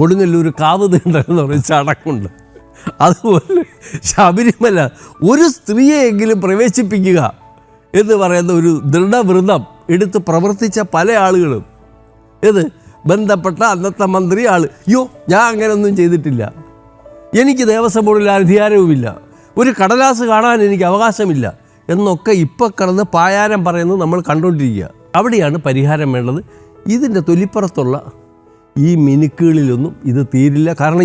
കൊടുങ്ങല്ലൂർ കാവ് തീണ്ടെന്ന് പറയും ചടക്കുണ്ട്. അതുപോലെ ശബരിമല ഒരു സ്ത്രീയെങ്കിലും പ്രവേശിപ്പിക്കുക എന്ന് പറയുന്ന ഒരു ദൃഢവ്രതം എടുത്ത് പ്രവർത്തിച്ച പല ആളുകളും ബന്ധപ്പെട്ട അന്നത്തെ മന്ത്രി അയ്യോ ഞാൻ അങ്ങനെയൊന്നും ചെയ്തിട്ടില്ല, എനിക്ക് ദേവസ്വം ബോർഡിൽ അധികാരവുമില്ല, ഒരു കടലാസ് കാണാൻ എനിക്ക് അവകാശമില്ല എന്നൊക്കെ ഇപ്പം കിടന്ന് പായാരം പറയുന്നത് നമ്മൾ കണ്ടുകൊണ്ടിരിക്കുക. അവിടെയാണ് പരിഹാരം വേണ്ടത്. ഇതിൻ്റെ തൊലിപ്പുറത്തുള്ള ഈ മിനുക്കുകളിലൊന്നും ഇത് തീരില്ല. കാരണം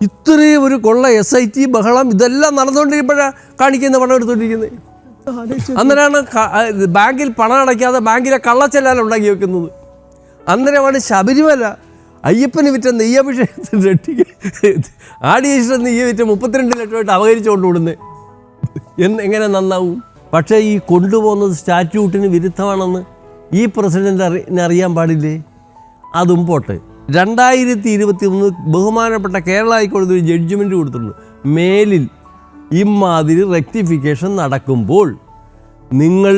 ഇത്രയും ഒരു കൊള്ള SIT ബഹളം ഇതെല്ലാം നടന്നുകൊണ്ടിരിക്കുമ്പോഴാണ് കാണിക്കുന്ന പണം എടുത്തുകൊണ്ടിരിക്കുന്നത്. അന്നേരമാണ് ബാങ്കിൽ പണം അടയ്ക്കാതെ ബാങ്കിലെ കള്ളച്ചെല്ലാൻ ഉണ്ടാക്കി വെക്കുന്നത്. അന്നേരമാണ് ശബരിമല അയ്യപ്പന് വിറ്റ നെയ്യഭിഷേകത്തിന് ആടിയേശ്വരൻ നെയ്യ് വിറ്റ 32 ലക്ഷമായിട്ട് അപകരിച്ചുകൊണ്ട് വിടുന്നത് എങ്ങനെ നന്നാവും? പക്ഷേ ഈ കൊണ്ടുപോകുന്നത് സ്റ്റാറ്റ്യൂട്ടിന് വിരുദ്ധമാണെന്ന് ഈ പ്രസിഡന്റ് അറിയാൻ പാടില്ലേ? അതും പോട്ടെ. 2021 ബഹുമാനപ്പെട്ട കേരള ഹൈക്കോടതി ഒരു ജഡ്ജ്മെൻറ്റ് കൊടുത്തിട്ടുണ്ട്. മേലിൽ ഇമാതിരി റെക്ടിഫിക്കേഷൻ നടക്കുമ്പോൾ നിങ്ങൾ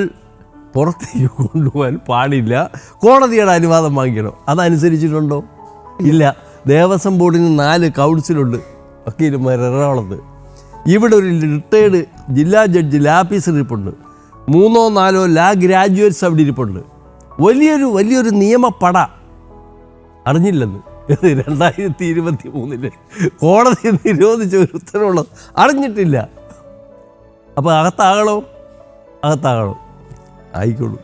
പുറത്തേക്ക് കൊണ്ടുപോകാൻ പാടില്ല, കോടതിയുടെ അനുവാദം വാങ്ങിക്കണം. അതനുസരിച്ചിട്ടുണ്ടോ? ഇല്ല. ദേവസ്വം ബോർഡിന് 4 കൗൺസിലുണ്ട് വക്കീലുമാർ എറണാകുളത്ത്. ഇവിടെ ഒരു റിട്ടയേർഡ് ജില്ലാ ജഡ്ജി ലാഫീസർ ഇരിപ്പുണ്ട്, 3 or 4 ലാ ഗ്രാജുവേറ്റ്സ് അവിടെ ഇരിപ്പുണ്ട്. വലിയൊരു നിയമപ്പട അറിഞ്ഞില്ലെന്ന് 2023 കോടതി നിരോധിച്ച ഒരു ഉത്തരവുള്ളത് അറിഞ്ഞിട്ടില്ല. അപ്പോൾ അകത്താകണോ ആയിക്കോളൂ.